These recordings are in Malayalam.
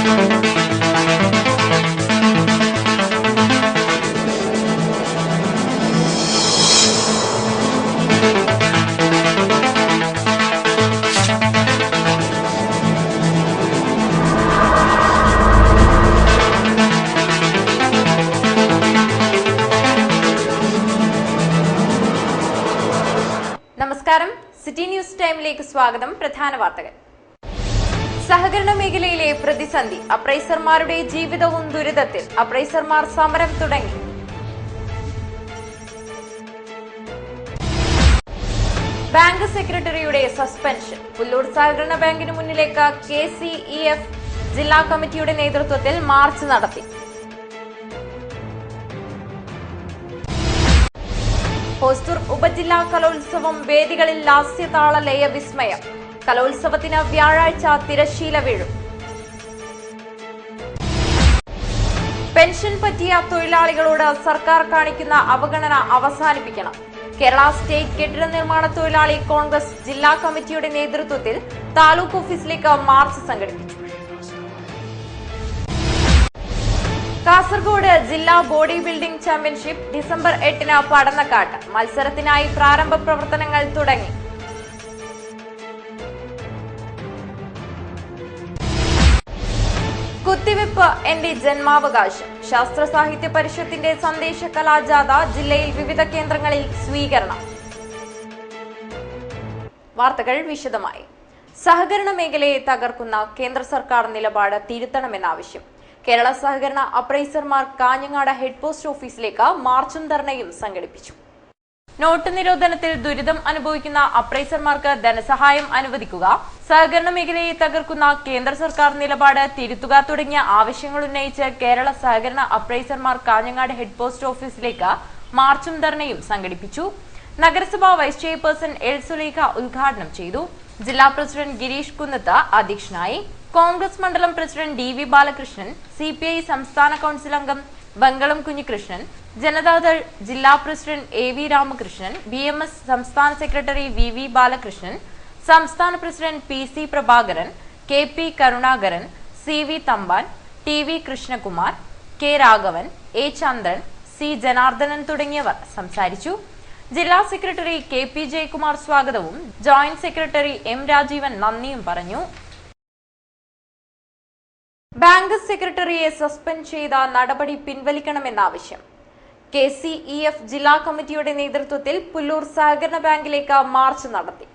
നമസ്കാരം, സിറ്റി ന്യൂസ് ടൈമിലേക്ക് സ്വാഗതം. പ്രധാന വാർത്തകൾ. സഹകരണ മേഖലയിലെ പ്രതിസന്ധി, അപ്രൈസർമാരുടെ ജീവിതവും ദുരിതത്തിൽ, അപ്രൈസർമാർ സമരം തുടങ്ങി. ബാങ്ക് സെക്രട്ടറിയുടെ സസ്പെൻഷൻ, പുല്ലൂർ സഹകരണ ബാങ്കിന് മുന്നിലേക്ക് KCEF ജില്ലാ കമ്മിറ്റിയുടെ നേതൃത്വത്തിൽ മാർച്ച് നടത്തി. ഹോസ്ദുർ ഉപജില്ലാ കലോത്സവം വേദികളിൽ ലാസ്യതാള ലയ വിസ്മയം. കലോത്സവത്തിന് വ്യാഴാഴ്ച തിരശ്ശീല വീഴും. പെൻഷൻ പറ്റിയ തൊഴിലാളികളോട് സർക്കാർ കാണിക്കുന്ന അവഗണന അവസാനിപ്പിക്കണം. കേരള സ്റ്റേറ്റ് കെട്ടിട നിർമ്മാണ തൊഴിലാളി കോൺഗ്രസ് ജില്ലാ കമ്മിറ്റിയുടെ നേതൃത്വത്തിൽ താലൂക്ക് ഓഫീസിലേക്ക് മാർച്ച് സംഘടിപ്പിച്ചു. കാസർഗോഡ് ജില്ലാ ബോഡി ബിൽഡിംഗ് ചാമ്പ്യൻഷിപ്പ് ഡിസംബർ 8-ന് പടന്നക്കാട്ട്. മത്സരത്തിനായി പ്രാരംഭ പ്രവർത്തനങ്ങൾ തുടങ്ങി. കുത്തിവെപ്പ് എന്റെ ജന്മാവകാശം, ശാസ്ത്ര സാഹിത്യ പരിഷത്തിന്റെ സന്ദേശ കലാജാഥ ജില്ലയിൽ വിവിധ കേന്ദ്രങ്ങളിൽ സ്വീകരണം. വാർത്തകൾ വിശദമായി. സഹകരണ മേഖലയെ തകർക്കുന്ന കേന്ദ്ര സർക്കാർ നിലപാട് തിരുത്തണമെന്നാവശ്യം. കേരള സഹകരണ അപ്രൈസർമാർ കാഞ്ഞങ്ങാട് ഹെഡ് പോസ്റ്റ് ഓഫീസിലേക്ക് മാർച്ചും ധർണയും സംഘടിപ്പിച്ചു. നോട്ട് നിരോധനത്തിൽ ദുരിതം അനുഭവിക്കുന്ന അപ്രൈസർമാർക്ക് ധനസഹായം അനുവദിക്കുക, സഹകരണ മേഖലയെ തകർക്കുന്ന കേന്ദ്ര സർക്കാർ നിലപാട് തിരുത്തുക തുടങ്ങിയ ആവശ്യങ്ങൾ ഉന്നയിച്ച് കേരള സഹകരണ അപ്രൈസർമാർ കാഞ്ഞങ്ങാട് ഹെഡ് പോസ്റ്റ് ഓഫീസിലേക്ക് മാർച്ചും ധർണയും സംഘടിപ്പിച്ചു. നഗരസഭാ വൈസ് ചെയർപേഴ്സൺ എൽ സുലൈഖ ഉദ്ഘാടനം ചെയ്തു. ജില്ലാ പ്രസിഡന്റ് ഗിരീഷ് കുന്നത്ത് അധ്യക്ഷനായി. കോൺഗ്രസ് മണ്ഡലം പ്രസിഡന്റ് DV ബാലകൃഷ്ണൻ, CPI സംസ്ഥാന കൌൺസിൽ അംഗം ബംഗളം കുഞ്ഞികൃഷ്ണൻ, ജനതാദൾ ജില്ലാ പ്രസിഡന്റ് AV രാമകൃഷ്ണൻ, BMS സംസ്ഥാന സെക്രട്ടറി VV ബാലകൃഷ്ണൻ, സംസ്ഥാന president PC Prabhakaran, KP Karunakaran, CV Thampan, TV Krishnakumar, K Raghavan, A Chandran, C Janardhanan തുടങ്ങിയവർ സംസാരിച്ചു. ജില്ലാ സെക്രട്ടറി KP ജയകുമാർ സ്വാഗതവും ജോയിന്റ് സെക്രട്ടറി M രാജീവൻ നന്ദിയും പറഞ്ഞു. ബാങ്ക് സെക്രട്ടറിയെ സസ്പെൻഡ് ചെയ്ത നടപടി പിൻവലിക്കണമെന്നാവശ്യം. KCEF ജില്ലാ കമ്മിറ്റിയുടെ നേതൃത്വത്തിൽ പുല്ലൂർ സഹകരണ ബാങ്കിലേക്ക് മാർച്ച് നടത്തി.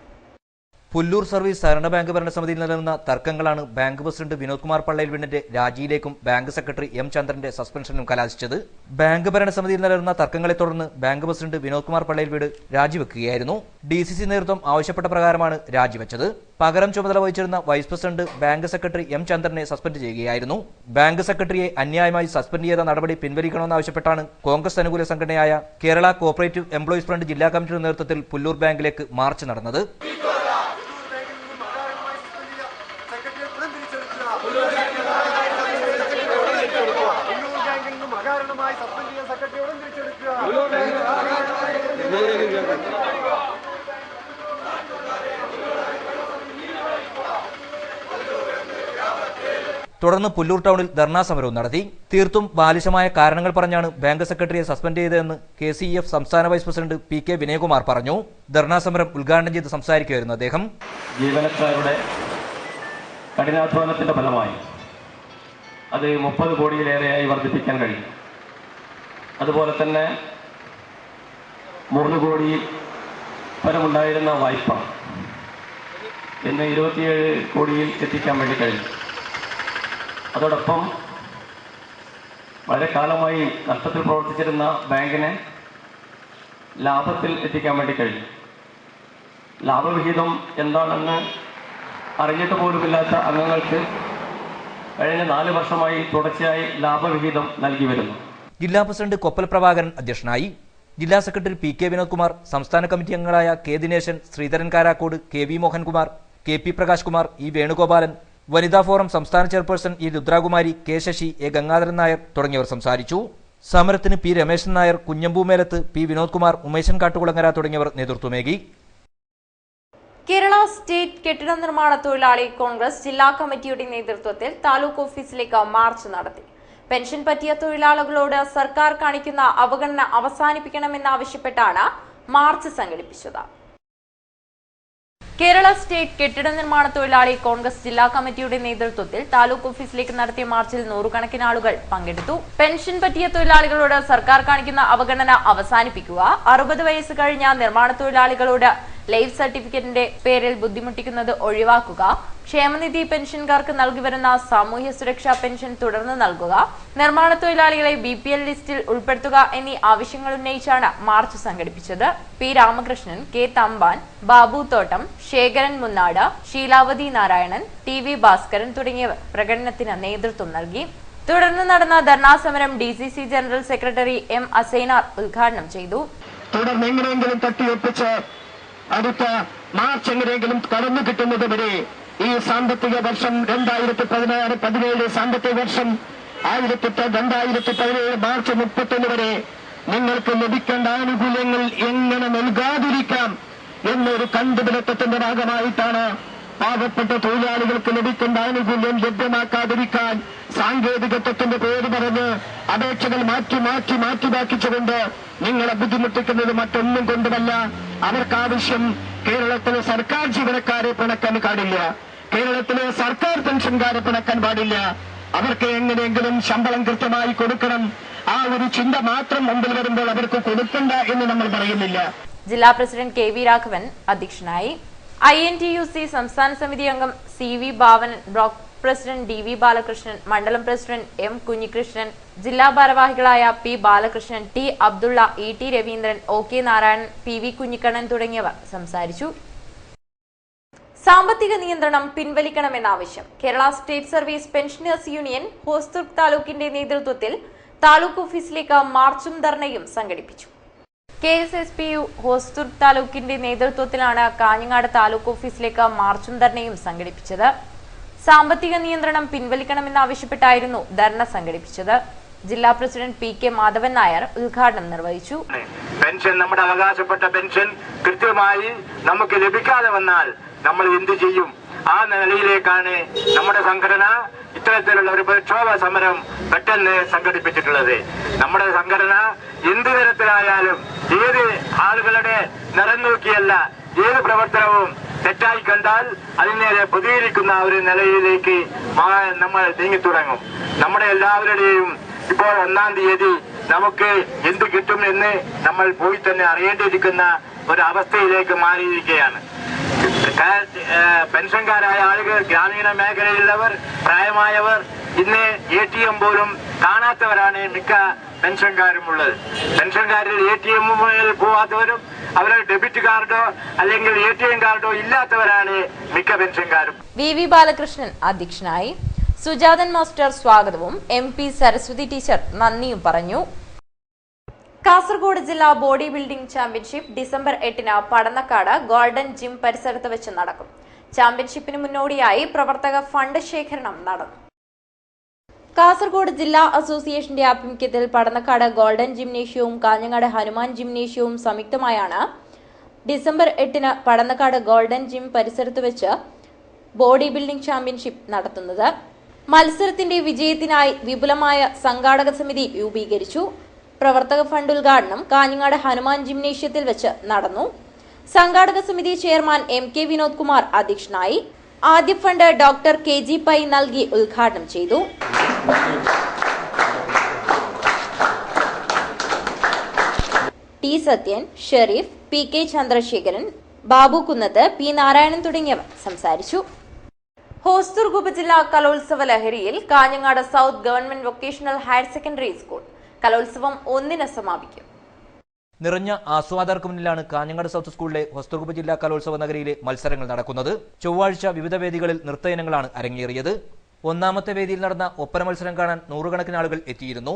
പുല്ലൂർ സർവീസ് സഹകരണ ബാങ്ക് ഭരണസമിതിയിൽ നിലനിന്ന തർക്കങ്ങളാണ് ബാങ്ക് പ്രസിഡന്റ് വിനോദ് കുമാർ പള്ളയിൽ വീടിന്റെ രാജിയിലേക്കും ബാങ്ക് സെക്രട്ടറി M ചന്ദ്രന്റെ സസ്പെൻഷനും കലാശിച്ചത്. ബാങ്ക് ഭരണസമിതിയിൽ നിലനിന്ന തർക്കങ്ങളെ തുടർന്ന് ബാങ്ക് പ്രസിഡന്റ് വിനോദ് കുമാർ പള്ളയിൽ വീട് രാജിവെക്കുകയായിരുന്നു. DCC നേതൃത്വം ആവശ്യപ്പെട്ട പ്രകാരമാണ് രാജിവെച്ചത്. പകരം ചുമതല വഹിച്ചിരുന്ന vice president bank secretary M ചന്ദ്രനെ സസ്പെൻഡ് ചെയ്യുകയായിരുന്നു. ബാങ്ക് സെക്രട്ടറിയെ അന്യായമായി സസ്പെൻഡ് ചെയ്ത നടപടി പിൻവലിക്കണമെന്നാവശ്യപ്പെട്ടാണ് കോൺഗ്രസ് അനുകൂല സംഘടനയായ കേരള കോഓപ്പറേറ്റീവ് എംപ്ലോയീസ് ഫ്രണ്ട് ജില്ലാ കമ്മിറ്റിയുടെ നേതൃത്വത്തിൽ പുല്ലൂർ ബാങ്കിലേക്ക് മാർച്ച് നടന്നത്. തുടർന്ന് പുല്ലൂർ ടൗണിൽ ധർണാ സമരവും നടത്തി. തീർത്തും ബാലിശമായ കാരണങ്ങൾ പറഞ്ഞാണ് ബാങ്ക് സെക്രട്ടറിയെ സസ്പെൻഡ് ചെയ്തതെന്ന് KCEF സംസ്ഥാന വൈസ് പ്രസിഡന്റ് PK വിനയകുമാർ പറഞ്ഞു. ധർണാ സമരം ഉദ്ഘാടനം ചെയ്ത് സംസാരിക്കുകയായിരുന്നു അദ്ദേഹം. ജീവനക്കാരുടെ കഠിനാധ്വാനത്തിന്റെ ഫലമായി അത് 30 കോടിയിലേറെയായി വർദ്ധിപ്പിക്കാൻ കഴിയും. അതുപോലെ തന്നെ 3 കോടി പരമുണ്ടായിരുന്ന വായ്പ ഇന്ന് 27 കോടിയിൽ എത്തിക്കാൻ വേണ്ടി കഴിയും. അതോടൊപ്പം വളരെ കാലമായി നഷ്ടത്തിൽ പ്രവർത്തിച്ചിരുന്ന ബാങ്കിനെ ലാഭത്തിൽ എത്തിക്കാൻ വേണ്ടി കഴിയും. ലാഭവിഹിതം എന്താണെന്ന് അറിഞ്ഞിട്ട് പോലുമില്ലാത്ത അംഗങ്ങൾക്ക് കഴിഞ്ഞ 4 വർഷമായി തുടർച്ചയായി ലാഭവിഹിതം നൽകി വരുന്നു. ജില്ലാ പ്രസിഡന്റ് കൊപ്പൽ പ്രഭാകരൻ അധ്യക്ഷനായി. ജില്ലാ സെക്രട്ടറി PK വിനോദ് കുമാർ, സംസ്ഥാന കമ്മിറ്റി അംഗങ്ങളായ K Dineshan, Sreedharan Karakode, KV Mohankumar, KP Prakash Kumar, E Venugopalan, വനിതാ ഫോറം സംസ്ഥാന chairperson E Rudrakumari, K Sasi, A Gangadharan Nair തുടങ്ങിയവർ സംസാരിച്ചു. സമരത്തിന് P രമേശൻ നായർ, കുഞ്ഞമ്പൂമേലത്ത്, P വിനോദ് കുമാർ, ഉമേശൻ കാട്ടുകുളങ്ങര തുടങ്ങിയവർ നേതൃത്വമേകി. കേരള സ്റ്റേറ്റ് കെട്ടിട നിർമ്മാണ തൊഴിലാളി കോൺഗ്രസ് ജില്ലാ കമ്മിറ്റിയുടെ നേതൃത്വത്തിൽ താലൂക്ക് ഓഫീസിലേക്ക് മാർച്ച് നടത്തി. പെൻഷൻ പറ്റിയ തൊഴിലാളികളോട് സർക്കാർ കാണിക്കുന്ന അവഗണന അവസാനിപ്പിക്കണമെന്നാവശ്യപ്പെട്ടാണ് മാർച്ച് സംഘടിപ്പിച്ചത്. കേരള സ്റ്റേറ്റ് കെട്ടിട നിർമ്മാണ തൊഴിലാളി കോൺഗ്രസ് ജില്ലാ കമ്മിറ്റിയുടെ നേതൃത്വത്തിൽ താലൂക്ക് ഓഫീസിലേക്ക് നടത്തിയ മാർച്ചിൽ നൂറുകണക്കിന് ആളുകൾ പങ്കെടുത്തു. പെൻഷൻ പറ്റിയ തൊഴിലാളികളോട് സർക്കാർ കാണിക്കുന്ന അവഗണന അവസാനിപ്പിക്കുക, 60 വയസ്സ് കഴിഞ്ഞ നിർമ്മാണ തൊഴിലാളികളോട് ലൈഫ് സർട്ടിഫിക്കറ്റിന്റെ പേരിൽ ബുദ്ധിമുട്ടിക്കുന്നത് ഒഴിവാക്കുക, ക്ഷേമനിധി പെൻഷൻകാർക്ക് നൽകി വരുന്ന സാമൂഹ്യ സുരക്ഷാ പെൻഷൻ തുടർന്ന് നൽകുക, നിർമ്മാണ തൊഴിലാളികളെ BPL ലിസ്റ്റിൽ ഉൾപ്പെടുത്തുക എന്നീ ആവശ്യങ്ങൾ ഉന്നയിച്ചാണ് മാർച്ച് സംഘടിപ്പിച്ചത്. പി രാമകൃഷ്ണൻ, കെ തമ്പാൻ, ബാബു തോട്ടം, ശേഖരൻ മുന്നാട്, ശീലാവതി നാരായണൻ, TV ഭാസ്കരൻ തുടങ്ങിയവർ പ്രകടനത്തിന് നേതൃത്വം നൽകി. തുടർന്ന് നടന്ന ധർണാ സമരം DCC general secretary M Asainar ഉദ്ഘാടനം ചെയ്തു. തുടർന്നെങ്ങനെയെങ്കിലും തട്ടിയൊപ്പിച്ച് അടുത്ത മാർച്ച് എങ്ങനെയെങ്കിലും കടന്നു കിട്ടുന്നത് വരെ ഈ സാമ്പത്തിക വർഷം 2016-17 സാമ്പത്തിക വർഷം 2017 മാർച്ച് 31 വരെ നിങ്ങൾക്ക് ലഭിക്കേണ്ട ആനുകൂല്യങ്ങൾ എങ്ങനെ നൽകാതിരിക്കാം എന്നൊരു കണ്ടുപിടുത്തത്തിന്റെ ഭാഗമായിട്ടാണ് പാവപ്പെട്ട തൊഴിലാളികൾക്ക് ലഭിക്കേണ്ട ആനുകൂല്യം ലഭ്യമാക്കാതിരിക്കാൻ സാങ്കേതികത്വത്തിന്റെ പേര് പറഞ്ഞ് അപേക്ഷകൾ മാറ്റിവെച്ചുകൊണ്ട് നിങ്ങളെ ബുദ്ധിമുട്ടിക്കുന്നത് മറ്റൊന്നും കൊണ്ടുമല്ല. അവർക്കാവശ്യം കേരളത്തിലെ സർക്കാർ ജീവനക്കാരെ പിണക്കാൻ പാടില്ല, കേരളത്തിലെ സർക്കാർ പെൻഷൻകാരെ പിണക്കാൻ പാടില്ല, അവർക്ക് എങ്ങനെയെങ്കിലും ശമ്പളം കൃത്യമായി കൊടുക്കണം. ആ ഒരു ചിന്ത മാത്രം മുമ്പിൽ വരുമ്പോൾ അവർക്ക് കൊടുക്കണ്ട എന്ന് നമ്മൾ പറയുന്നില്ല. ജില്ലാ പ്രസിഡന്റ് KV രാഘവൻ അധ്യക്ഷനായി. INTUC സംസ്ഥാന സമിതി അംഗം CV Bhavanan, block president DV Balakrishnan, മണ്ഡലം പ്രസിഡന്റ് M കുഞ്ഞികൃഷ്ണൻ, ജില്ലാ ഭാരവാഹികളായ P Balakrishnan, T Abdulla, ET Raveendran, OK Narayanan, PV Kunhikannan തുടങ്ങിയവർ സംസാരിച്ചു. സാമ്പത്തിക നിയന്ത്രണം പിൻവലിക്കണമെന്ന ആവശ്യം Kerala state service pensioners union Hosdurg താലൂക്കിന്റെ നേതൃത്വത്തിൽ താലൂക്ക് ഓഫീസിലേക്ക് മാർച്ചും ധർണയും സംഘടിപ്പിച്ചു. KSSPU ഹോസ്ദുർഗ് താലൂക്കിന്റെ നേതൃത്വത്തിലാണ് കാഞ്ഞങ്ങാട് താലൂക്ക് ഓഫീസിലേക്ക് മാർച്ചും ധർണയും സംഘടിപ്പിച്ചത്. സാമ്പത്തിക നിയന്ത്രണം പിൻവലിക്കണമെന്നാവശ്യപ്പെട്ടായിരുന്നു ധർണ സംഘടിപ്പിച്ചത്. ജില്ലാ പ്രസിഡന്റ് PK മാധവൻ നായർ ഉദ്ഘാടനം നിർവഹിച്ചു. പെൻഷൻ, നമ്മുടെ അവകാശപ്പെട്ട പെൻഷൻ കൃത്യമായി നമുക്ക് ലഭിക്കാതെ വന്നാൽ നമ്മൾ എന്ത് ചെയ്യും? ആ നിലയിലേക്കാണ് നമ്മുടെ സംഘടന ഇത്തരത്തിലുള്ള ഒരു പ്രക്ഷോഭ സമരം പെട്ടെന്ന് സംഘടിപ്പിച്ചിട്ടുള്ളത്. നമ്മുടെ സംഘടന എന്ത് തരത്തിലായാലും ഏത് ആളുകളുടെ നിറം നോക്കിയല്ല, ഏത് പ്രവർത്തനവും തെറ്റായി കണ്ടാൽ അതിനേരെ പ്രതികരിക്കുന്ന ഒരു നിലയിലേക്ക് നമ്മൾ നീങ്ങിത്തുടങ്ങും. നമ്മുടെ എല്ലാവരുടെയും ഇപ്പോൾ 1-ാം തീയതി നമുക്ക് എന്ത് കിട്ടും എന്ന് നമ്മൾ പോയി തന്നെ അറിയേണ്ടിയിരിക്കുന്ന ഒരു അവസ്ഥയിലേക്ക് മാറിയിരിക്കുകയാണ്. പെൻഷൻകാരായ ആളുകൾ, ഗ്രാമീണ മേഖലയിലുള്ളവർ, പ്രായമായവർ, ഇന്ന് ATM പോലും കാണാത്തവരാണ് മിക്ക പെൻഷൻകാരും ഉള്ളത്. പെൻഷൻകാരിൽ ATM പോവാത്തവരും അവരുടെ ഡെബിറ്റ് കാർഡോ അല്ലെങ്കിൽ ATM കാർഡോ ഇല്ലാത്തവരാണ് മിക്ക പെൻഷൻകാരും. VV ബാലകൃഷ്ണൻ അധ്യക്ഷനായി. സുജാതൻ മാസ്റ്റർ സ്വാഗതവും MP സരസ്വതി ടീച്ചർ നന്ദിയും പറഞ്ഞു. കാസർഗോഡ് ജില്ലാ ബോഡി ബിൽഡിംഗ് ചാമ്പ്യൻഷിപ്പ് ഡിസംബർ 8-ന് പടന്നക്കാട് ഗോൾഡൻ ജിം പരിസരത്ത് വെച്ച് നടക്കും. ചാമ്പ്യൻഷിപ്പിന് മുന്നോടിയായി പ്രവർത്തക ഫണ്ട് ശേഖരണം നടന്നു. കാസർഗോഡ് ജില്ലാ അസോസിയേഷന്റെ ആഭിമുഖ്യത്തിൽ പടന്നക്കാട് ഗോൾഡൻ ജിംനേഷ്യവും കാഞ്ഞങ്ങാട് ഹനുമാൻ ജിംനേഷ്യവും സംയുക്തമായാണ് ഡിസംബർ 8-ന് പടന്നക്കാട് ഗോൾഡൻ ജിം പരിസരത്ത് വെച്ച് ബോഡി ബിൽഡിംഗ് ചാമ്പ്യൻഷിപ്പ് നടത്തുന്നത്. മത്സരത്തിന്റെ വിജയത്തിനായി വിപുലമായ സംഘാടക സമിതി രൂപീകരിച്ചു. പ്രവർത്തക ഫണ്ട് ഉദ്ഘാടനം കാഞ്ഞങ്ങാട് ഹനുമാൻ ജിംനേഷ്യത്തിൽ വെച്ച് നടന്നു. സംഘാടക സമിതി ചെയർമാൻ MK വിനോദ് കുമാർ അധ്യക്ഷനായി. ആദ്യ ഫണ്ട് ഡോക്ടർ KG പൈ നൽകി ഉദ്ഘാടനം ചെയ്തു. T സത്യൻ, ഷെരീഫ്, PK ചന്ദ്രശേഖരൻ, ബാബു കുന്നത്ത്, P നാരായണൻ തുടങ്ങിയവർ സംസാരിച്ചു. ഹോസ്ദുർഗ് ഉപജില്ലാ കലോത്സവ ലഹരിയിൽ Kanhangad south government vocational higher secondary school. കലോത്സവം 1-ന് സമാപിക്കും. നിറഞ്ഞ ആസ്വാദകർക്ക് മുന്നിലാണ് കാഞ്ഞങ്ങാട് സൗത്ത് സ്കൂളിലെ ഹോസ്ദുർഗ് ഉപജില്ലാ കലോത്സവ നഗരിയിലെ മത്സരങ്ങൾ നടക്കുന്നത്. ചൊവ്വാഴ്ച വിവിധ വേദികളിൽ നൃത്ത ഇനങ്ങളാണ് അരങ്ങേറിയത്. 1-ാമത്തെ വേദിയിൽ നടന്ന ഒപ്പന മത്സരം കാണാൻ നൂറുകണക്കിന് ആളുകൾ എത്തിയിരുന്നു.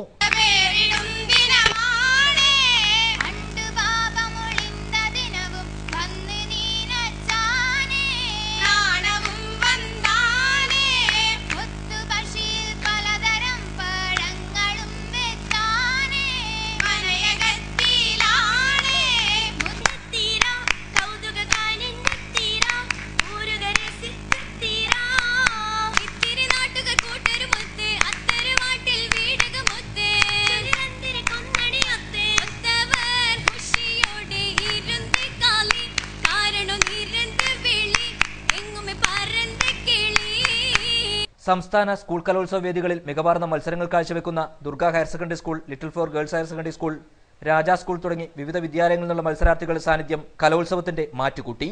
സംസ്ഥാന സ്കൂൾ കലോത്സവ വേദികളിൽ മികവാർന്ന മത്സരങ്ങൾ കാഴ്ചവെക്കുന്ന Durga higher secondary school, little flower girls higher secondary school, Raja school തുടങ്ങി വിവിധ വിദ്യാലയങ്ങളിൽ നിന്നുള്ള മത്സരാർത്ഥികളുടെ സാന്നിധ്യം കലോത്സവത്തിന്റെ മാറ്റുകൂട്ടി.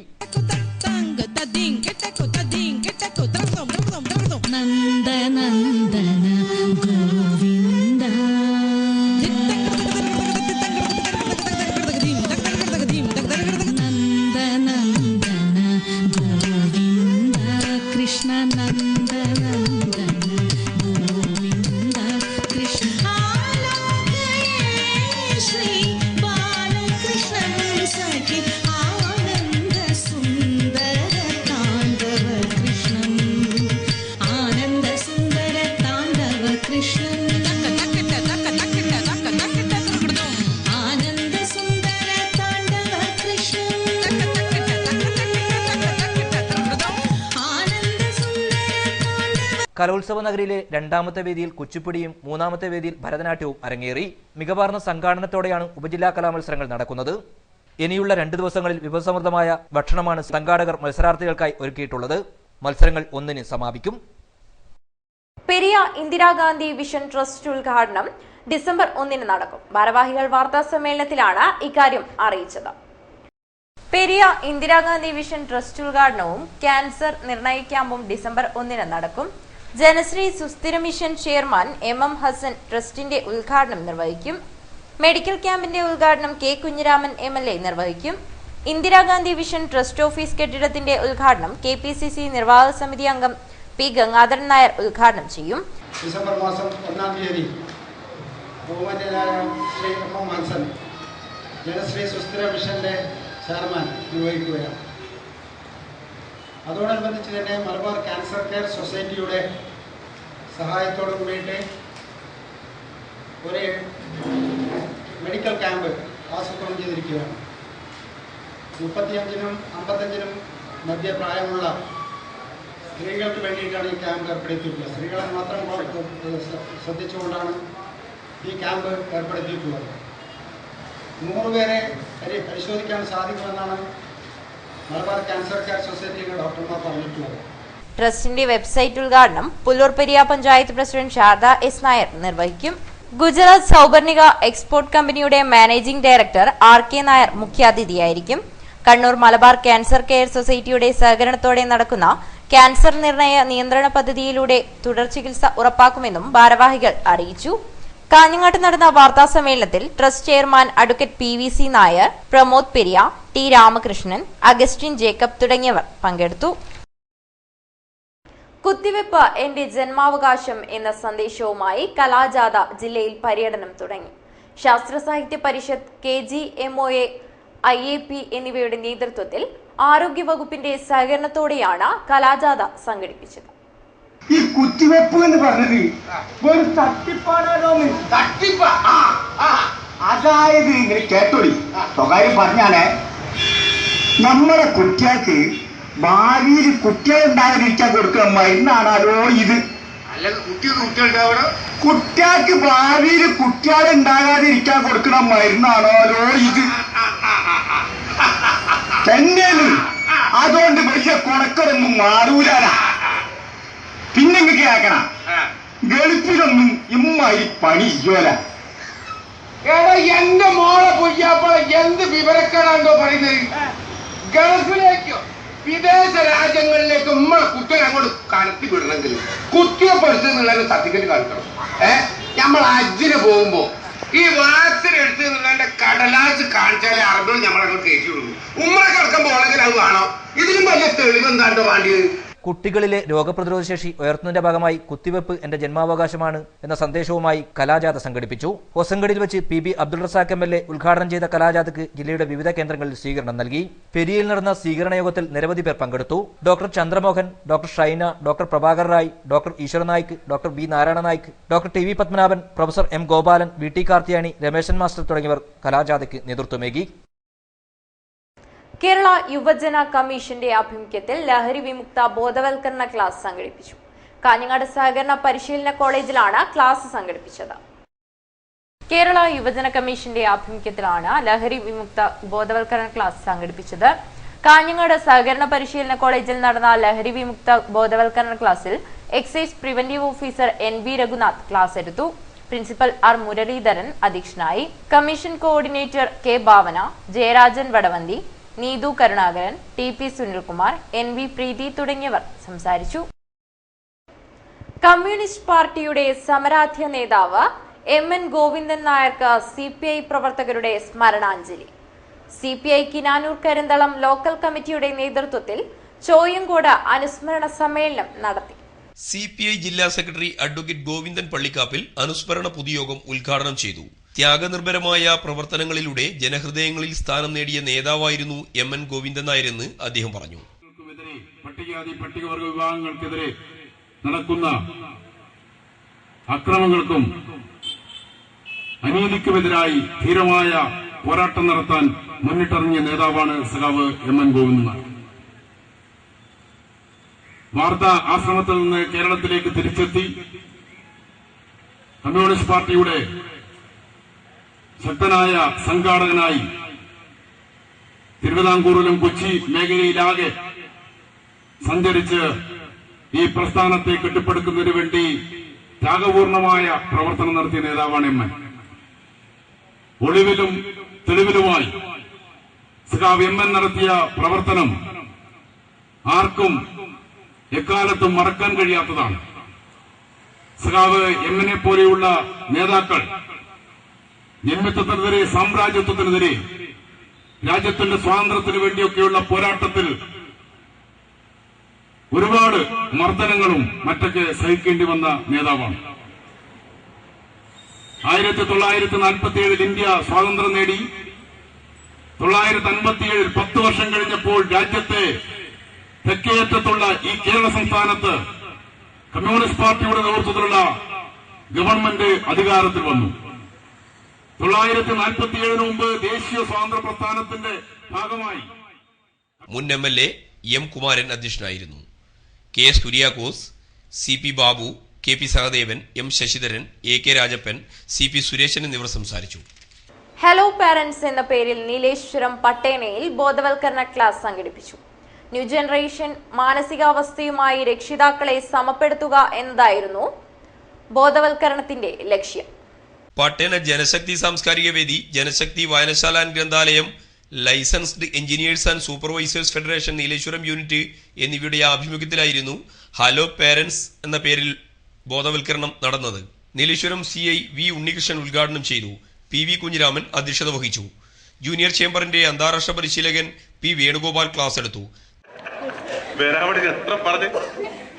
കലോത്സവ നഗരിയിലെ രണ്ടാമത്തെ വേദിയിൽ കുച്ചിപ്പുടിയും മൂന്നാമത്തെ വേദിയിൽ ഭരതനാട്യവും അരങ്ങേറി. മികവാർന്ന സംഘാടനത്തോടെയാണ് ഉപജില്ലാ കലാമത്സരങ്ങൾ നടക്കുന്നത്. ഇനിയുള്ള 2 ദിവസങ്ങളിൽ വിഭവസമൃദ്ധമായ ഭക്ഷണമാണ് സംഘാടകർ മത്സരാർത്ഥികൾക്കായി ഒരുക്കിയിട്ടുള്ളത്. മത്സരങ്ങൾ 1-ന് സമാപിക്കും. പെരിയ ഇന്ദിരാഗാന്ധി വിഷൻ ട്രസ്റ്റ് ഉദ്ഘാടനം ഡിസംബർ 1-ന് നടക്കും. ഭാരവാഹികൾ വാർത്താ സമ്മേളനത്തിലാണ് ഇക്കാര്യം അറിയിച്ചത്. പെരിയ ഇന്ദിരാഗാന്ധി വിഷൻ ട്രസ്റ്റ് ഉദ്ഘാടനവും ക്യാൻസർ നിർണയ ക്യാമ്പും ഡിസംബർ 1-ന് നടക്കും. ജനശ്രീ സുസ്ഥിര മിഷൻ ചെയർമാൻ MM ഹസൻ ട്രസ്റ്റിന്റെ ഉദ്ഘാടനം നിർവഹിക്കും. മെഡിക്കൽ ക്യാമ്പിന്റെ ഉദ്ഘാടനം K കുഞ്ഞിരാമൻ MLA നിർവഹിക്കും. ഇന്ദിരാഗാന്ധി വിഷൻ ട്രസ്റ്റ് ഓഫീസ് കെട്ടിടത്തിന്റെ ഉദ്ഘാടനം KPCC നിർവാഹക സമിതി അംഗം P ഗംഗാധരൻ നായർ ഉദ്ഘാടനം ചെയ്യും. ഡിസംബർ മാസം 1-ാം തീയതി ബഹുമാന്യനായ ശ്രീ MM ഹസൻ ജനശ്രീ സുസ്ഥിര മിഷന്റെ ചെയർമാൻ നിർവഹിക്കുകയാണ്. അതോടനുബന്ധിച്ച് തന്നെ മലബാർ ക്യാൻസർ കെയർ സൊസൈറ്റിയുടെ സഹായത്തോടു കൂടിയിട്ട് ഒരു മെഡിക്കൽ ക്യാമ്പ് ആസൂത്രണം ചെയ്തിരിക്കുകയാണ്. 35-നും 55-നും മധ്യപ്രായമുള്ള സ്ത്രീകൾക്ക് വേണ്ടിയിട്ടാണ് ഈ ക്യാമ്പ് ഏർപ്പെടുത്തിയിട്ടുള്ളത്. സ്ത്രീകളെ മാത്രം ശ്രദ്ധിച്ചുകൊണ്ടാണ് ഈ ക്യാമ്പ് ഏർപ്പെടുത്തിയിട്ടുള്ളത്. 100 പേരെ പരിശോധിക്കാൻ സാധിക്കുമെന്നാണ് മലബാർ ക്യാൻസർ കെയർ സൊസൈറ്റിയുടെ ഡോക്ടർമാർ പറഞ്ഞിട്ടുള്ളത്. ട്രസ്റ്റിന്റെ വെബ്സൈറ്റ് ഉദ്ഘാടനം പുല്ലൂർ പെരിയ പഞ്ചായത്ത് പ്രസിഡന്റ് ശാരദ S നായർ നിർവഹിക്കും. ഗുജറാത്ത് സൗപർണിക എക്സ്പോർട്ട് കമ്പനിയുടെ മാനേജിംഗ് ഡയറക്ടർ RK നായർ മുഖ്യാതിഥിയായിരിക്കും. കണ്ണൂർ മലബാർ ക്യാൻസർ കെയർ സൊസൈറ്റിയുടെ സഹകരണത്തോടെ നടക്കുന്ന ക്യാൻസർ നിർണയ നിയന്ത്രണ പദ്ധതിയിലൂടെ തുടർ ചികിത്സ ഉറപ്പാക്കുമെന്നും ഭാരവാഹികൾ അറിയിച്ചു. കാഞ്ഞങ്ങാട്ട് നടന്ന വാർത്താ സമ്മേളനത്തിൽ trust chairman advocate PVC Nair, Pramod Periya, T Ramakrishnan, Augustine Jacob തുടങ്ങിയവർ പങ്കെടുത്തു. കുത്തിവെപ്പ് എന്റെ ജന്മാവകാശം എന്ന സന്ദേശവുമായി കലാജാഥ ജില്ലയിൽ പര്യടനം തുടങ്ങി. ശാസ്ത്ര സാഹിത്യ പരിഷത്ത്, KGMOA, IAP എന്നിവയുടെ നേതൃത്വത്തിൽ ആരോഗ്യവകുപ്പിന്റെ സഹകരണത്തോടെയാണ് കലാജാഥ സംഘടിപ്പിച്ചത്. ഈ കുത്തിവെപ്പ് എന്ന് പറഞ്ഞത് ഒരു തട്ടിപ്പാണോ? അതായത് ഇങ്ങനെ കേട്ടോടി സ്വകാര്യം പറഞ്ഞാലേ, നമ്മുടെ കുട്ടികൾക്ക് ഭാവിയിൽ കുട്ടികളുണ്ടാകാതിരിക്കാൻ കൊടുക്കുന്ന മരുന്നാണല്ലോ ഇത്. കുട്ടികൾക്ക് ഭാവിയിൽ കുട്ടികളുണ്ടാകാതിരിക്കാൻ കൊടുക്കുന്ന മരുന്നാണല്ലോ ഇത് തന്നെയാണ്. അതുകൊണ്ട് വലിയ കുണക്കറൊന്നും മാറൂലാ. പിന്നെ ഇങ്ങക്ക് കേൾക്കണം, ഗൾഫിലൊന്നും ഇമ്മായി പണി ഇല്ലോല. എടാ എന്റെ മോളെ പൊയ്യാപ്പോൾ എന്ത് വിവരക്കേടാണ്ടോ പറയുന്നത്? ഗൾഫിലേക്കോ വിദേശ രാജ്യങ്ങളിലേക്ക് നമ്മളെ കുട്ടികളെ അങ്ങോട്ട് കടത്തി വിടണമെങ്കിൽ കുത്തിവെപ്പ് എടുത്തുന്നുള്ള സർട്ടിഫിക്കറ്റ് കാണിക്കണം. നമ്മൾ ഹജ്ജിന് പോകുമ്പോ ഈ വാക്സിൻ എടുത്തുന്നുള്ള കടലാസ് കാണിച്ചാലേ അറബികൾ നമ്മളങ്ങോട്ട് കയറ്റി വിടുന്നു. ഉമ്മറെ കിടക്കുമ്പോൾ ഉള്ളെങ്കിൽ അത് വേണം. ഇതിലും വലിയ തെളിവ് എന്താണ്ടോ വേണ്ടിയത്? കുട്ടികളിലെ രോഗപ്രതിരോധ ശേഷി ഉയർത്തുന്നതിന്റെ ഭാഗമായി കുത്തിവെപ്പ് എന്റെ ജന്മാവകാശമാണ് എന്ന സന്ദേശവുമായി കലാജാഥ സംഘടിപ്പിച്ചു. ഹൊസങ്കടിയിൽ വെച്ച് PB അബ്ദുൾ റസാഖ് MLA ഉദ്ഘാടനം ചെയ്ത കലാജാഥയ്ക്ക് ജില്ലയുടെ വിവിധ കേന്ദ്രങ്ങളിൽ സ്വീകരണം നൽകി. പെരിയയിൽ നടന്ന സ്വീകരണ യോഗത്തിൽ നിരവധി പേർ പങ്കെടുത്തു. Doctor Chandramohan, doctor Shaina, doctor Prabhakar Rai, doctor Eshwar Naik, doctor B Narayana Naik, doctor TV Padmanabhan, professor M Gopalan, VT Karthiyani, Rameshan master തുടങ്ങിയവർ കലാജാഥയ്ക്ക് നേതൃത്വമേകി. കേരള യുവജന കമ്മീഷന്റെ ആഭിമുഖ്യത്തിൽ ലഹരി വിമുക്ത ബോധവൽക്കരണ ക്ലാസ് സംഘടിപ്പിച്ചു. കാഞ്ഞങ്ങാട് സഹകരണ പരിശീലന കോളേജിലാണ് ക്ലാസ് സംഘടിപ്പിച്ചത്. കേരള യുവജന കമ്മീഷന്റെ ആഭിമുഖ്യത്തിലാണ് ലഹരി വിമുക്ത ബോധവൽക്കരണ ക്ലാസ് സംഘടിപ്പിച്ചത്. കാഞ്ഞങ്ങാട് സഹകരണ പരിശീലന കോളേജിൽ നടന്ന ലഹരി വിമുക്ത ബോധവൽക്കരണ ക്ലാസ്സിൽ excise preventive officer NV Raghunath class എടുത്തു. പ്രിൻസിപ്പൽ R മുരളീധരൻ അധ്യക്ഷനായി. കമ്മീഷൻ കോർഡിനേറ്റർ K ഭാവന, ജയരാജൻ വടവന്തി, നീതു കരുണാകരൻ, TP സുനിൽകുമാർ, NV പ്രീതി തുടങ്ങിയവർ സംസാരിച്ചു. കമ്മ്യൂണിസ്റ്റ് പാർട്ടിയുടെ സമരാധ്യ നേതാവ് MN ഗോവിന്ദൻ നായർക്ക് CPI പ്രവർത്തകരുടെ സ്മരണാഞ്ജലി. CPI കിനാനൂർ കരിന്തളം ലോക്കൽ കമ്മിറ്റിയുടെ നേതൃത്വത്തിൽ ചോയ്യങ്കോട് അനുസ്മരണ സമ്മേളനം നടത്തി. CPI ജില്ലാ സെക്രട്ടറി അഡ്വക്കേറ്റ് ഗോവിന്ദൻ പള്ളിക്കാപ്പിൽ അനുസ്മരണ പൊതുയോഗം ഉദ്ഘാടനം ചെയ്തു. ത്യാഗനിർഭരമായ പ്രവർത്തനങ്ങളിലൂടെ ജനഹൃദയങ്ങളിൽ സ്ഥാനം നേടിയ നേതാവായിരുന്നു MN ഗോവിന്ദൻ നായരെന്ന് അദ്ദേഹം പറഞ്ഞു. പട്ടികജാതി പട്ടികവർഗ വിഭാഗങ്ങൾക്കെതിരെ നടക്കുന്ന അക്രമങ്ങൾക്കും അനീതിക്കുമെതിരായി ധീരമായ പോരാട്ടം നടത്താൻ മുന്നിട്ടിറങ്ങിയ നേതാവാണ് സഖാവ് MN ഗോവിന്ദൻ നായർ. വാർത്താ ആശ്രമത്തിൽ നിന്ന് കേരളത്തിലേക്ക് തിരിച്ചെത്തി കമ്മ്യൂണിസ്റ്റ് പാർട്ടിയുടെ ശക്തനായ സംഘാടകനായി തിരുവിതാംകൂറിലും കൊച്ചി മേഖലയിലാകെ സഞ്ചരിച്ച് ഈ പ്രസ്ഥാനത്തെ കെട്ടിപ്പടുക്കുന്നതിനു വേണ്ടി ത്യാഗപൂർണമായ പ്രവർത്തനം നടത്തിയ നേതാവാണ് MN. ഒളിവിലും തെളിവിലുമായി സഖാവ് MN നടത്തിയ പ്രവർത്തനം ആർക്കും എക്കാലത്തും മറക്കാൻ കഴിയാത്തതാണ്. സഖാവ് MN പോലെയുള്ള നേതാക്കൾ ജന്മിത്വത്തിനെതിരെ, സാമ്രാജ്യത്വത്തിനെതിരെ, രാജ്യത്തിന്റെ സ്വാതന്ത്ര്യത്തിന് വേണ്ടിയൊക്കെയുള്ള പോരാട്ടത്തിൽ ഒരുപാട് മർദ്ദനങ്ങളും മറ്റൊക്കെ സഹിക്കേണ്ടി വന്ന നേതാവാണ്. 1947 ഇന്ത്യ സ്വാതന്ത്ര്യം നേടി. 1957 10 വർഷം കഴിഞ്ഞപ്പോൾ രാജ്യത്തെ തെക്കേയറ്റത്തുള്ള ഈ കേരള സംസ്ഥാനത്ത് കമ്മ്യൂണിസ്റ്റ് പാർട്ടിയുടെ നേതൃത്വത്തിലുള്ള ഗവൺമെന്റ് അധികാരത്തിൽ വന്നു. 1947 മുമ്പ് ദേശീയ സ്വാതന്ത്ര്യ പ്രസ്ഥാനത്തിന്റെ ഭാഗമായി മുൻ MLA M കുമാരൻ അധ്യക്ഷനായിരുന്നു. KS Kuriakose, CP Babu, KP Sahadevan, M Sasidharan, AK Rajappan, CP Sureshan എന്നിവർ സംസാരിച്ചു. ഹലോ പാരന്റ്സ് എന്ന പേരിൽ നീലേശ്വരം പട്ടേനയിൽ ബോധവൽക്കരണ ക്ലാസ് സംഘടിപ്പിച്ചു. ന്യൂ ജനറേഷൻ മാനസികാവസ്ഥയുമായി രക്ഷിതാക്കളെ സമപ്പെടുത്തുക എന്നതായിരുന്നു ബോധവൽക്കരണത്തിന്റെ ലക്ഷ്യം. പട്ടേന ജനശക്തി സാംസ്കാരിക വേദി, ജനശക്തി വായനശാല ആൻഡ് ഗ്രന്ഥാലയം, licensed engineers and supervisors federation Nileshwaram unit എന്നിവയുടെ ആഭിമുഖ്യത്തിലായിരുന്നു ഹലോ പേരന്റ്സ് എന്ന പേരിൽ ബോധവൽക്കരണം നടന്നത്. നീലേശ്വരം CI V ഉണ്ണികൃഷ്ണൻ ഉദ്ഘാടനം ചെയ്തു. PV കുഞ്ഞിരാമൻ അധ്യക്ഷത വഹിച്ചു. ജൂനിയർ ചേംബറിന്റെ അന്താരാഷ്ട്ര പരിശീലകൻ P വേണുഗോപാൽ ക്ലാസ് എടുത്തു.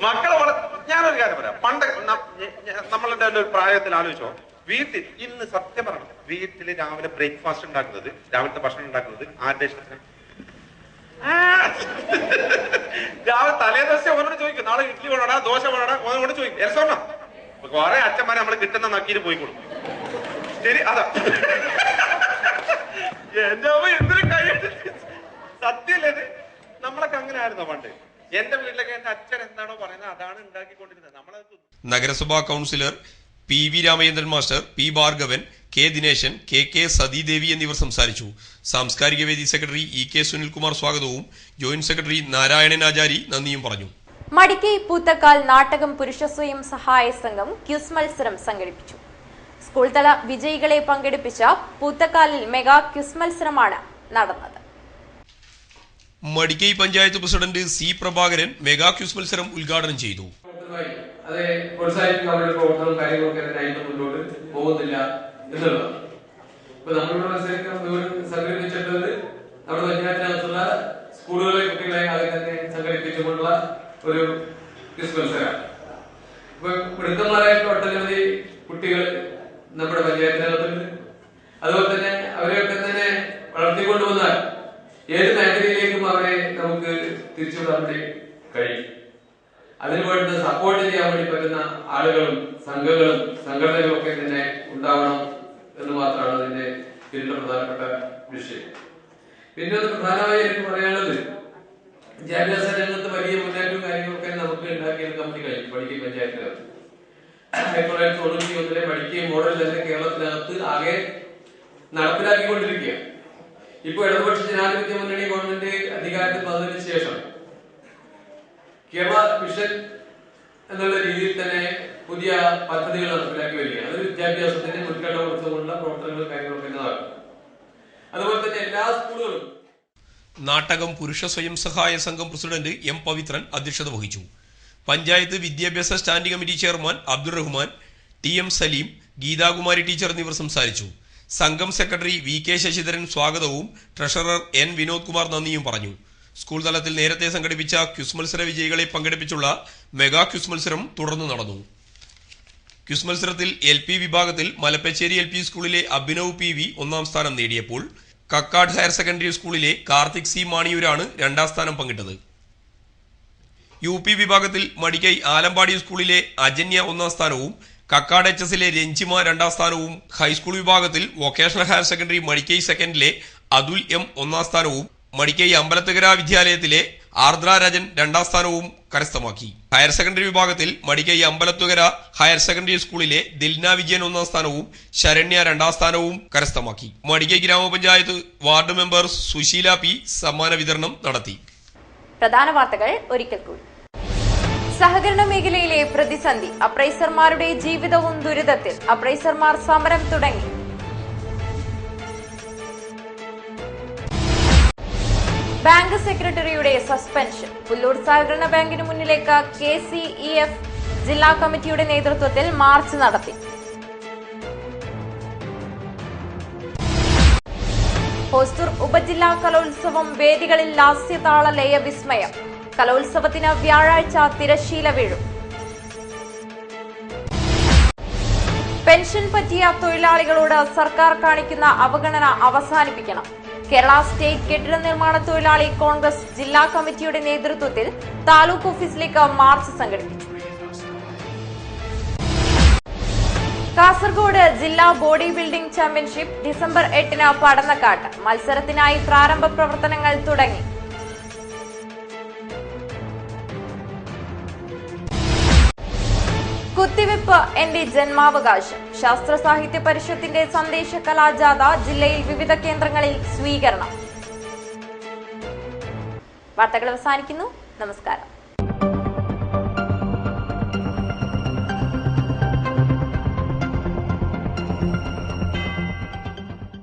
മക്കളെ ഞാനൊരു കാര്യം പറയാം. പണ്ട് നമ്മളുടെ ഒരു പ്രായത്തിൽ ആലോചിച്ചോ, വീട്ടിൽ ഇന്ന് സത്യം പറയണം, വീട്ടിൽ രാവിലെ ബ്രേക്ക്ഫാസ്റ്റ് ഉണ്ടാക്കുന്നത്, രാവിലത്തെ ഭക്ഷണം ഉണ്ടാക്കുന്നത് ആരുടെ ഇഷ്ടത്തിന്? രാവിലെ തലേദിവസം അവനോട് ചോദിക്കും, നാളെ ഇഡ്ഡലി വേണോടാ, ദോശ വേണോടാ, അവനോട് ചോദിക്കും. എൽസോണോ കുറെ അച്ഛന്മാരെ നമ്മൾ കിട്ടുന്ന നക്കീര് പോയി കൊടുക്കും. ശരി, അതാ എന്റെ അമ്മ എന്തൊരു കഴിയുണ്ട്. സത്യല്ലേ, നമ്മളൊക്കെ അങ്ങനെ ആയിരുന്നോ പണ്ട്? എന്റെ വീട്ടിലൊക്കെ എന്റെ അച്ഛൻ എന്താണോ പറയുന്നത് അതാണ് ഉണ്ടാക്കിക്കൊണ്ടിരുന്നത്. നമ്മളത് നഗരസഭാ councillor PV Ramachandran master, P Bhargavan, K Dineshan, KK Sathidevi എന്നിവർ സംസാരിച്ചു. സാംസ്കാരിക വേദി സെക്രട്ടറി EK സുനിൽകുമാർ സ്വാഗതവും ജോയിന്റ് സെക്രട്ടറി നാരായണൻ ആചാരി നന്ദിയും പറഞ്ഞു. മടിക്കൈ പൂത്തക്കാൽ നാട്ടകം പുരുഷ സ്വയം സഹായ സംഘം ക്യൂസ് മത്സരം സംഘടിപ്പിച്ചു. സ്കൂൾ തല വിജയികളെ പങ്കെടുപ്പിച്ച പൂത്തക്കാലിൽ മെഗാ ക്യൂസ് മത്സരമാണ് നടന്നത്. Madikkai panchayat president C Prabhakaran mega quiz മത്സരം ഉദ്ഘാടനം ചെയ്തു. അതെ, പ്രോത്സാഹിപ്പിക്കാൻ വേണ്ടി പ്രവർത്തനം കാര്യങ്ങളൊക്കെ അതിനായിട്ട് മുന്നോട്ട് പോകുന്നില്ല എന്നുള്ളതാണ്. ഇപ്പൊ നമ്മളിവിടെ മത്സരിക്കാൻ സംഘടിപ്പിച്ചിട്ടുള്ളത് നമ്മുടെ പഞ്ചായത്തിനകത്തുള്ള സ്കൂളുകളിലെ കുട്ടികളെ അതിൽ തന്നെ സംഘടിപ്പിച്ചുകൊണ്ടുള്ള ഒരു ക്വിസ് മത്സരമാണ്. ഇപ്പൊ മിടുക്കന്മാരായിട്ടുള്ള ഒട്ടനവധി കുട്ടികൾ നമ്മുടെ പഞ്ചായത്തിനകത്തുണ്ട്. അതുപോലെ തന്നെ അവരെയൊക്കെ തന്നെ വളർത്തിക്കൊണ്ടുവന്നാൽ ഏത് മേഖലയിലേക്കും അവരെ നമുക്ക് തിരിച്ചുവിടാൻ വേണ്ടി കഴിയും. അതിനുവേണ്ട സപ്പോർട്ട് ചെയ്യാൻ വേണ്ടി പറ്റുന്ന ആളുകളും സംഘങ്ങളും സംഘടനകളും ഒക്കെ തന്നെ ഉണ്ടാവണം എന്ന് മാത്രമാണ് അതിന്റെ ഇതിന്റെ പ്രധാനപ്പെട്ട വിഷയം. പിന്നെ അത് പ്രധാനമായി എനിക്ക് പറയാനുള്ളത്, വിദ്യാഭ്യാസ രംഗത്ത് വലിയ മുന്നേറ്റവും കാര്യങ്ങളൊക്കെ നമുക്ക് ഉണ്ടാക്കിയെടുക്കാൻ വേണ്ടി കഴിയും. മടിക്കൈ പഞ്ചായത്തിനകത്ത് 1991 മടിക്കൈ മോഡൽ തന്നെ കേരളത്തിനകത്ത് ആകെ നടപ്പിലാക്കിക്കൊണ്ടിരിക്കുക. ഇപ്പൊ ഇടതുപക്ഷ ജനാധിപത്യ മുന്നണി ഗവൺമെന്റ് അധികാരത്തിൽ വന്നതിന് ശേഷം കേരള വിഷൻ എന്നുള്ള രീതിയിൽ തന്നെ പുതിയ പദ്ധതികൾ നടപ്പിലാക്കി വരികയാണ്. അത് വിദ്യാഭ്യാസത്തിന്റെ മുൻഗണന കൊടുത്തുകൊണ്ടുള്ള പ്രവർത്തനങ്ങളും കാര്യങ്ങളൊക്കെ നടക്കും. അതുപോലെ തന്നെ എല്ലാ സ്കൂളുകളും നാട്ടകം പുരുഷ സ്വയം സഹായ സംഘം പ്രസിഡന്റ് എം പവിത്രൻ അധ്യക്ഷത വഹിച്ചു. പഞ്ചായത്ത് വിദ്യാഭ്യാസ standing committee chairman Abdul Rahman, T M Saleem, Geethakumari teacher എന്നിവർ സംസാരിച്ചു. സംഘം സെക്രട്ടറി വി കെ ശശിധരൻ സ്വാഗതവും ട്രഷറർ എൻ വിനോദ് കുമാർ നന്ദിയും പറഞ്ഞു. സ്കൂൾ തലത്തിൽ നേരത്തെ സംഘടിപ്പിച്ച ക്വിസ് മത്സര വിജയികളെ പങ്കെടുപ്പിച്ചുള്ള മെഗാ ക്വിസ് മത്സരം തുടർന്ന് നടന്നു. ക്വിസ് മത്സരത്തിൽ LP വിഭാഗത്തിൽ മലപ്പച്ചേരി LP സ്കൂളിലെ അഭിനവ് PV ഒന്നാം സ്ഥാനം നേടിയപ്പോൾ കക്കാട് ഹയർ സെക്കൻഡറി സ്കൂളിലെ കാർത്തിക് സി മാണിയൂരാണ് രണ്ടാം സ്ഥാനം പങ്കിട്ടത്. UP വിഭാഗത്തിൽ മടിക്കൈ ആലമ്പാടി സ്കൂളിലെ അജന്യ ഒന്നാം സ്ഥാനവും കക്കാട് HS രഞ്ജിമ രണ്ടാം സ്ഥാനവും ഹൈസ്കൂൾ വിഭാഗത്തിൽ വൊക്കേഷണൽ ഹയർ സെക്കൻഡറി മടിക്കൈ സെക്കൻഡിലെ അതുൽ M ഒന്നാം സ്ഥാനവും മടിക്കൈ അമ്പലത്തുകര വിദ്യാലയത്തിലെ ആർദ്ര രാജൻ രണ്ടാം സ്ഥാനവും കരസ്ഥമാക്കി. ഹയർ സെക്കൻഡറി വിഭാഗത്തിൽ മടിക്കൈ അമ്പലത്തുകര ഹയർ സെക്കൻഡറി സ്കൂളിലെ ദിൽന വിജയൻ ഒന്നാം സ്ഥാനവും ശരണ്യ രണ്ടാം സ്ഥാനവും കരസ്ഥമാക്കി. മടിക്കൈ ഗ്രാമപഞ്ചായത്ത് വാർഡ് മെമ്പർ സുശീല P സമ്മാന വിതരണം നടത്തി. പ്രധാന വാർത്തകൾ ഒരിക്കൽ കൂടി. സഹകരണ മേഖലയിലെ പ്രതിസന്ധി, അപ്രൈസർമാരുടെ ജീവിതവും ദുരിതത്തിൽ, അപ്രൈസർമാർ സമരം തുടങ്ങി. ബാങ്ക് സെക്രട്ടറിയുടെ സസ്പെൻഷൻ, പുല്ലൂർ സഹകരണ ബാങ്കിന് മുന്നിലേക്ക് KCEF ജില്ലാ കമ്മിറ്റിയുടെ നേതൃത്വത്തിൽ മാർച്ച് നടത്തി. ഹോസ്ദുർ ഉപജില്ലാ കലോത്സവം, വേദികളിൽ ലാസ്യതാള ലയ വിസ്മയം. കലോത്സവത്തിന് വ്യാഴാഴ്ച തിരശ്ശീല വീഴും. പെൻഷൻ പറ്റിയ തൊഴിലാളികളോട് സർക്കാർ കാണിക്കുന്ന അവഗണന അവസാനിപ്പിക്കണം. കേരള സ്റ്റേറ്റ് കെട്ടിട നിർമ്മാണ തൊഴിലാളി കോൺഗ്രസ് ജില്ലാ കമ്മിറ്റിയുടെ നേതൃത്വത്തിൽ താലൂക്ക് ഓഫീസിലേക്ക് മാർച്ച് സംഘടിപ്പിച്ചു. കാസർഗോഡ് ജില്ലാ ബോഡി ബിൽഡിംഗ് ചാമ്പ്യൻഷിപ്പ് ഡിസംബർ 8-ന് പടന്നക്കാട്ട്. മത്സരത്തിനായി പ്രാരംഭ പ്രവർത്തനങ്ങൾ തുടങ്ങി. കുത്തിവെപ്പ് എന്റെ ജന്മാവകാശം, ശാസ്ത്ര സാഹിത്യ പരിഷത്തിന്റെ സന്ദേശ കലാജാഥ ജില്ലയിൽ വിവിധ കേന്ദ്രങ്ങളിൽ സ്വീകരണം. വാർത്തകൾ അവസാനിക്കുന്നു. നമസ്കാരം.